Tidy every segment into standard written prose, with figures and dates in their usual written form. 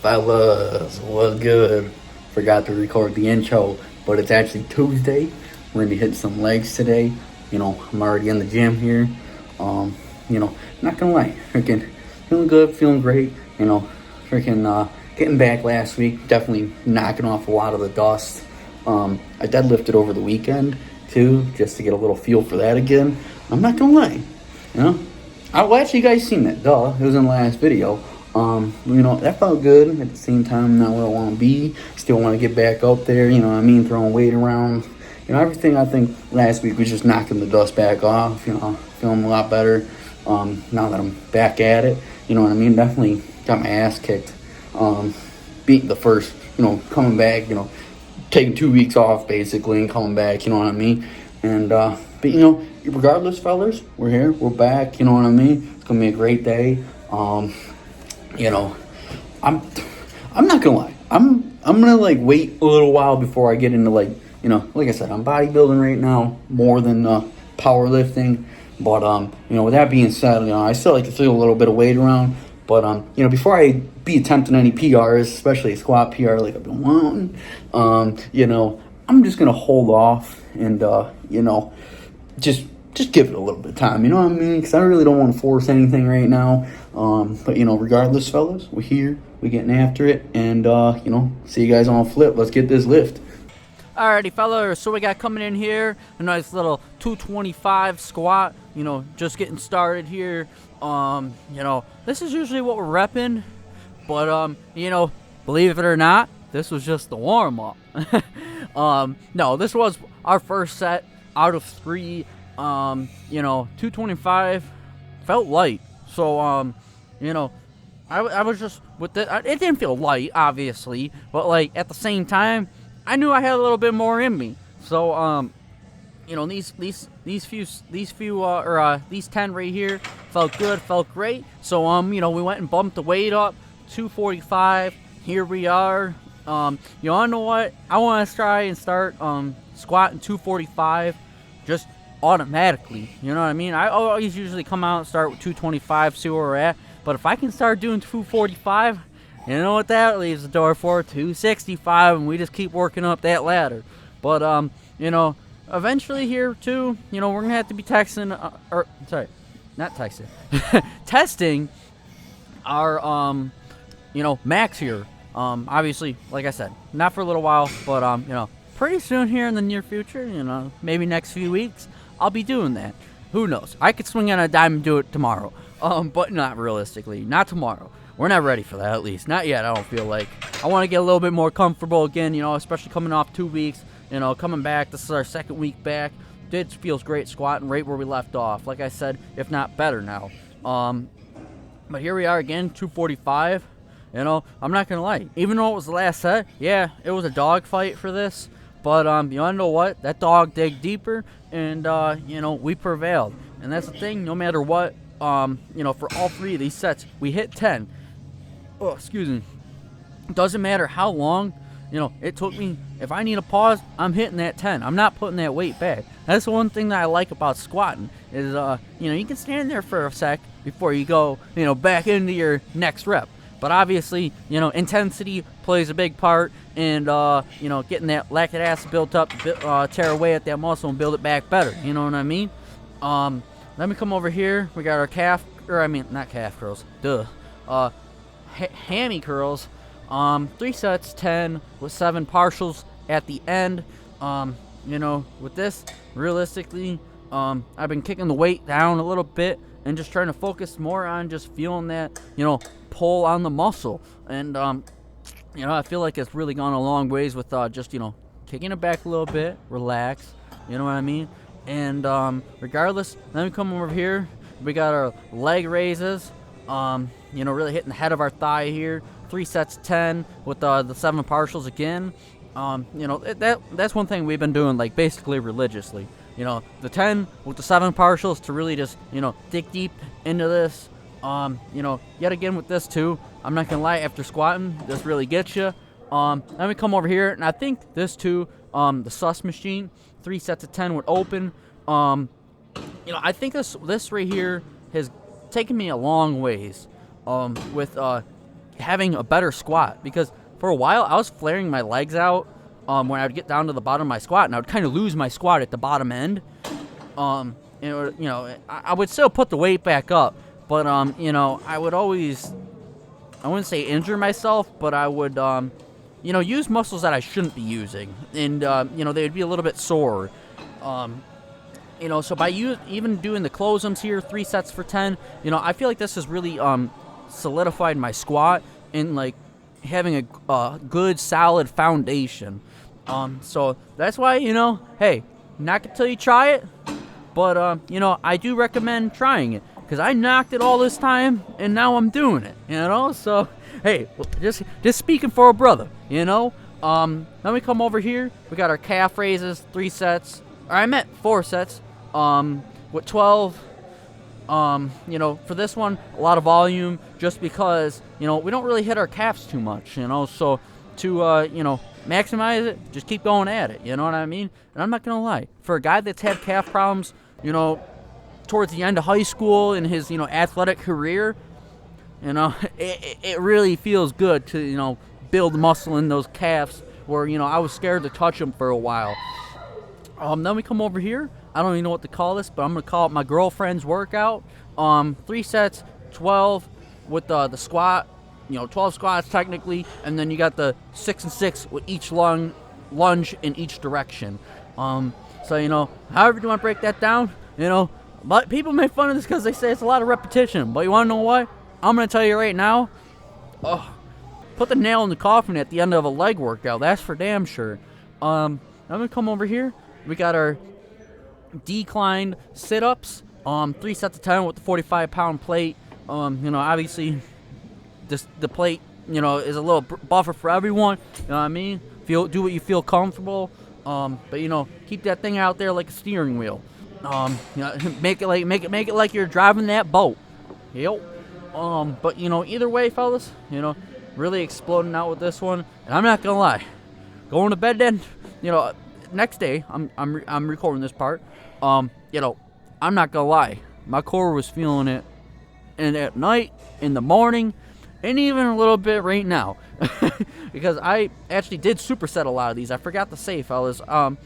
Fellas, what's good? Forgot to record the intro, but it's actually Tuesday. We're gonna be hitting some legs today. I'm already in the gym here. Not gonna lie, freaking feeling good, feeling great. Getting back last week, definitely knocking off a lot of the dust. I deadlifted over the weekend too, just to get a little feel for that again. I'm not gonna lie, well, actually, you guys seen that, duh. It was in the last video. That felt good. At the same time, not where I want to be. Still want to get back up there, throwing weight around. Everything I think last week was just knocking the dust back off, feeling a lot better now that I'm back at it. Definitely got my ass kicked. Beating the first, coming back, taking 2 weeks off basically and coming back, And, regardless, fellas, we're here, we're back, It's going to be a great day. I'm not gonna lie. I'm gonna wait a little while before I get into like I said, I'm bodybuilding right now more than powerlifting. But with that being said, I still like to throw a little bit of weight around. But before I be attempting any PRs, especially a squat PR like I've been wanting, I'm just gonna hold off and just give it a little bit of time, because I really don't want to force anything right now. But regardless, fellas, we're here, we're getting after it, and see you guys on flip. Let's get this lift. Alrighty, fellas, so we got coming in here a nice little 225 squat, just getting started here. This is usually what we're repping, but believe it or not, this was just the warm-up. No, this was our first set out of 3. 225 felt light. So, I was just with it. It didn't feel light, obviously, but at the same time, I knew I had a little bit more in me. So, these 10 right here felt good, felt great. So, we went and bumped the weight up, 245. Here we are. I know what? I want to try and start squatting 245, just automatically, you know what I mean? I always usually come out and start with 225, see where we're at. But if I can start doing 245, you know what that leaves the door for? 265, and we just keep working up that ladder. But eventually here too, we're gonna have to be testing our max here. Obviously, like I said, not for a little while, but pretty soon here in the near future, maybe next few weeks, I'll be doing that. Who knows? I could swing on a dime and do it tomorrow. But not realistically. Not tomorrow. We're not ready for that, at least. Not yet, I don't feel like. I want to get a little bit more comfortable again, especially coming off 2 weeks. Coming back. This is our second week back. It feels great squatting right where we left off. Like I said, if not better now. But here we are again, 245. I'm not going to lie. Even though it was the last set, yeah, it was a dog fight for this. But, you want to know what? That dog dig deeper, and, we prevailed. And that's the thing, no matter what, for all 3 of these sets, we hit 10. Oh, excuse me. Doesn't matter how long, it took me. If I need a pause, I'm hitting that 10. I'm not putting that weight back. That's the one thing that I like about squatting is, you can stand there for a sec before you go, back into your next rep. But obviously, intensity plays a big part, and getting that lactic acid built up, tear away at that muscle and build it back better. You know what I mean? Let me come over here. We got our not calf curls. Duh. Hammy curls. 3 sets, 10 with 7 partials at the end. With this, realistically, I've been kicking the weight down a little bit and just trying to focus more on just feeling that, pull on the muscle. And, I feel like it's really gone a long ways with just, kicking it back a little bit, relax, you know what I mean? And regardless, let me come over here. We got our leg raises, really hitting the head of our thigh here. 3 sets, 10 with the 7 partials again. That's one thing we've been doing basically religiously. The 10 with the 7 partials to really just, dig deep into this. Yet again with this too, I'm not gonna lie, after squatting, this really gets you. Let me come over here, and I think this too, the sus machine, 3 sets of 10 with open. I think this right here has taken me a long ways, with having a better squat, because for a while I was flaring my legs out when I would get down to the bottom of my squat, and I would kind of lose my squat at the bottom end. I would still put the weight back up, but I would always, I wouldn't say injure myself, but I would use muscles that I shouldn't be using, and they'd be a little bit sore. So by even doing the closums here, 3 sets for 10, I feel like this has really solidified my squat and like having a good solid foundation. So that's why, hey, knock it till you try it, but I do recommend trying it, because I knocked it all this time and now I'm doing it, so hey, just speaking for a brother, Then we come over here, we got our calf raises, 3 sets, or I meant 4 sets, with 12. For this one, a lot of volume, just because, we don't really hit our calves too much, so to, maximize it, just keep going at it, you know what I mean? And I'm not gonna lie, for a guy that's had calf problems, towards the end of high school in his, athletic career, it really feels good to, build muscle in those calves where, I was scared to touch them for a while. Then we come over here. I don't even know what to call this, but I'm going to call it my girlfriend's workout. 3 sets, 12 with the squat, 12 squats technically, and then you got the 6 and 6 with each lunge in each direction. So, however you want to break that down, but people make fun of this because they say it's a lot of repetition. But you want to know what? I'm going to tell you right now, put the nail in the coffin at the end of a leg workout. That's for damn sure. I'm going to come over here. We got our declined sit-ups, 3 sets of 10 with the 45-pound plate. Obviously, the plate, is a little buffer for everyone. You know what I mean? Do what you feel comfortable. But keep that thing out there like a steering wheel. Make it like you're driving that boat. Yep. But either way, fellas, really exploding out with this one. And I'm not gonna lie, going to bed then, next day, I'm recording this part. I'm not gonna lie, my core was feeling it, and at night, in the morning, and even a little bit right now, because I actually did superset a lot of these. I forgot to say, fellas, I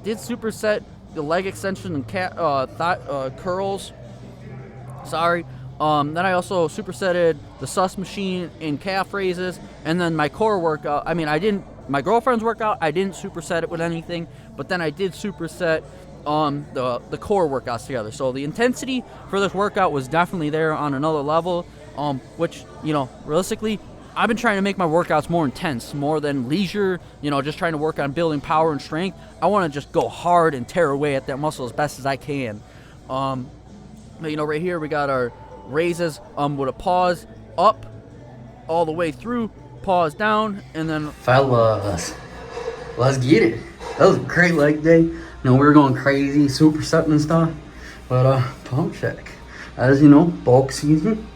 did superset the leg extension and curls. Sorry. Then I also supersetted the sus machine in calf raises, and then my core workout. My girlfriend's workout, I didn't superset it with anything, but then I did superset the core workouts together. So the intensity for this workout was definitely there on another level, which, realistically, I've been trying to make my workouts more intense, more than leisure, just trying to work on building power and strength. I want to just go hard and tear away at that muscle as best as I can. But, right here we got our raises with a pause up all the way through, pause down, and then fellas, let's get it. That was a great leg day. We were going crazy, supersetting and stuff, but pump check, as bulk season,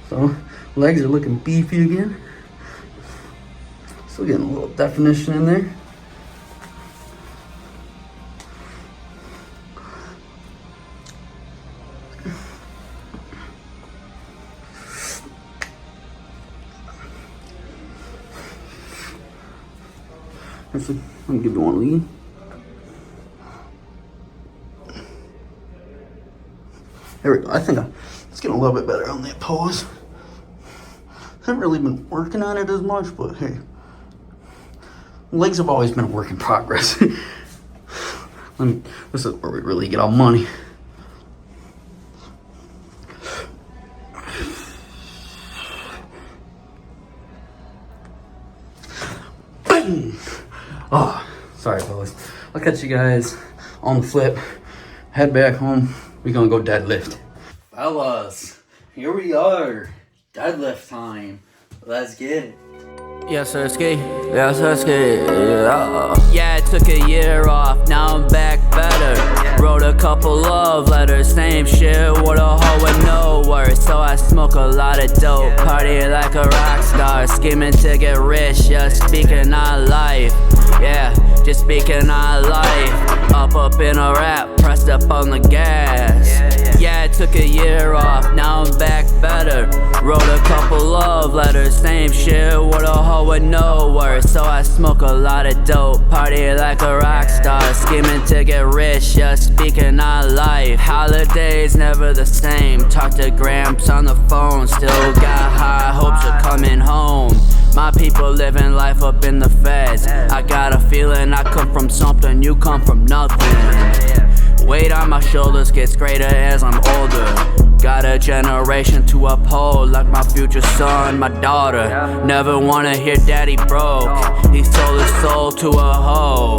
so legs are looking beefy again. Still getting a little definition in there. Let me give you one lead. There we go. I think it's getting a little bit better on that pose. Haven't really been working on it as much, but hey, legs have always been a work in progress. This is where we really get our money. Bang! Oh, sorry, fellas. I'll catch you guys on the flip. Head back home. We're gonna go deadlift. Fellas, here we are. Deadlift time. Let's get it. Yes, sir, ski. Yes, sir, ski. Yeah, I took a year off. Now I'm back better. Wrote a couple love letters. Same shit with a hoe with no words. So I smoke a lot of dope. Party like a rock star. Scheming to get rich. Just speaking on life. Yeah, just speaking on life. Up in a rap. Pressed up on the gas. Yeah, I took a year off, now I'm back better. Wrote a couple love letters, same shit with a hoe with no words. So I smoke a lot of dope, party like a rock star, scheming to get rich, just speaking on life. Holidays never the same, talk to Gramps on the phone, still got high hopes of coming home. My people living life up in the feds. I got a feeling I come from something, you come from nothing. Weight on my shoulders gets greater as I'm older. Got a generation to uphold, like my future son, my daughter. Never wanna hear daddy broke, he sold his soul to a hoe.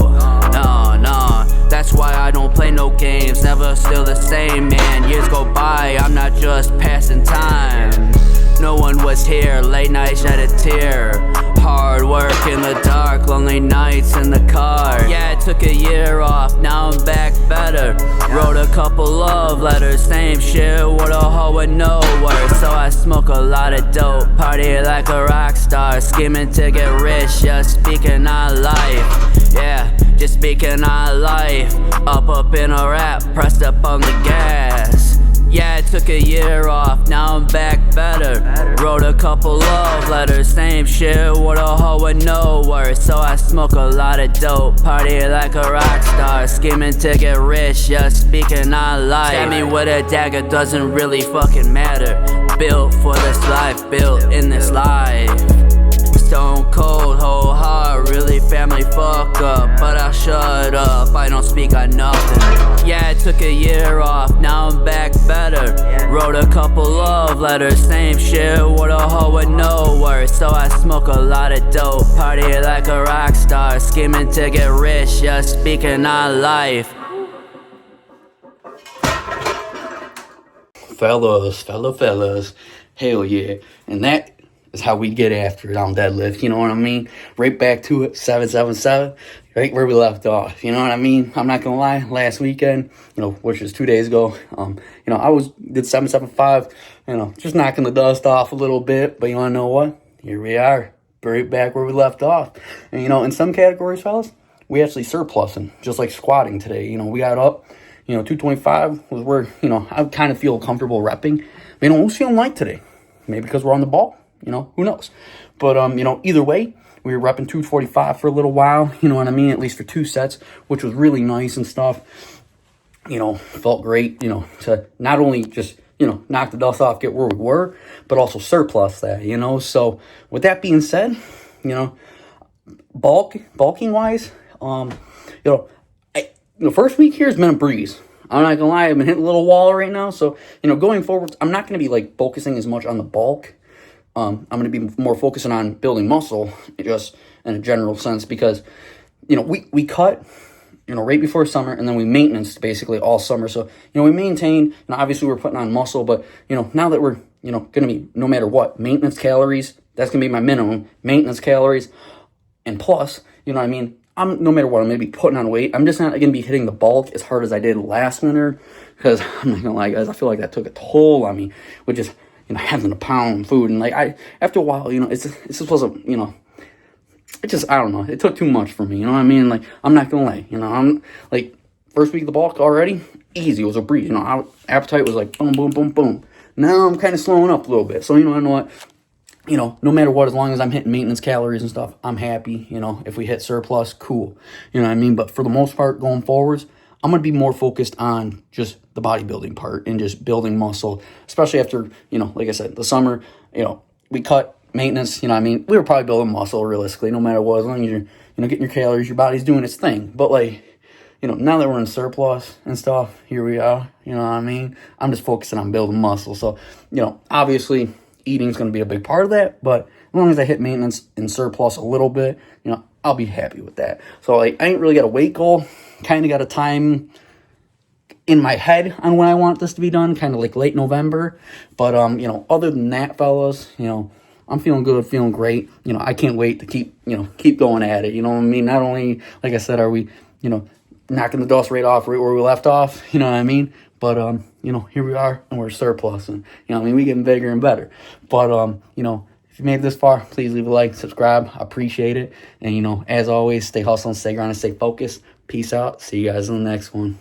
Nah, that's why I don't play no games, never still the same, man. Years go by, I'm not just passing time. No one was here, late nights shed a tear. Hard work in the dark, lonely nights in the car. Yeah, I took a year off, now I'm back better. Wrote a couple love letters, same shit with a hoe with no words. So I smoke a lot of dope, party like a rock star, scheming to get rich, just speaking on life. Yeah, just speaking on life. Up in a rap, pressed up on the gas. Yeah, I took a year off, now I'm back better. Wrote a couple love letters, same shit with a hoe with no words. So I smoke a lot of dope, party like a rock star, scheming to get rich, just speaking on life. Stab me with a dagger, doesn't really fucking matter. Built for this life, built in this life. Stone cold, whole heart, really family fuck up. But I'll shut up, I don't speak on nothing. Yeah, I took a year off, now I'm back better. Wrote a couple love letters, same shit with a hoe with no words. So I smoke a lot of dope, party like a rock star, scheming to get rich, just speaking on life. Fellas, hell yeah. And that is how we get after it on deadlift, you know what I mean? Right back to it, 777, right where we left off, you know what I mean? I'm not gonna lie, last weekend, which is 2 days ago, I did 775, just knocking the dust off a little bit, but you wanna know what? Here we are, right back where we left off. And, in some categories, fellas, we actually surplusing, just like squatting today. We got up, 225 was where, I kind of feel comfortable repping. But, what was feeling like today? Maybe because we're on the ball. Who knows? But, either way, we were repping 245 for a little while, you know what I mean? At least for 2 sets, which was really nice and stuff. Felt great, to not only just, knock the dust off, get where we were, but also surplus that, So, with that being said, bulking wise, first week here has been a breeze. I'm not gonna lie, I've been hitting a little wall right now. So, going forward, I'm not gonna be focusing as much on the bulk. I'm going to be more focusing on building muscle, just in a general sense, because, we cut, right before summer, and then we maintenance basically all summer. So, we maintain, obviously we're putting on muscle, but, now that we're, going to be, no matter what, maintenance calories, that's going to be my minimum, maintenance calories, and plus, no matter what, I'm going to be putting on weight. I'm just not going to be hitting the bulk as hard as I did last winter, because I'm not going to lie, guys, I feel like that took a toll on me, which is, having to pound food, and after a while, it's just wasn't, it just, I don't know, it took too much for me, you know what I mean? I'm not gonna lie, I'm first week of the bulk already, easy, it was a breeze, appetite was boom, boom, boom, boom. Now I'm kind of slowing up a little bit, so I know what, no matter what, as long as I'm hitting maintenance calories and stuff, I'm happy, if we hit surplus, cool, you know what I mean? But for the most part, going forwards, I'm going to be more focused on just the bodybuilding part and just building muscle, especially after, like I said, the summer, we cut maintenance, we were probably building muscle realistically, no matter what, as long as you're, getting your calories, your body's doing its thing. But now that we're in surplus and stuff, here we are, I'm just focusing on building muscle. So, obviously eating's going to be a big part of that, but as long as I hit maintenance and surplus a little bit, I'll be happy with that. So I ain't really got a weight goal. Kind of got a time in my head on when I want this to be done, kind of late November. But, other than that, fellas, I'm feeling good, feeling great. I can't wait to keep going at it. You know what I mean? Not only, like I said, are we, knocking the dust right off right where we left off, you know what I mean? But, here we are and we're surplus. And, we getting bigger and better. But, if you made it this far, please leave a like, subscribe. I appreciate it. And, as always, stay hustling, stay grinding, stay focused. Peace out. See you guys in the next one.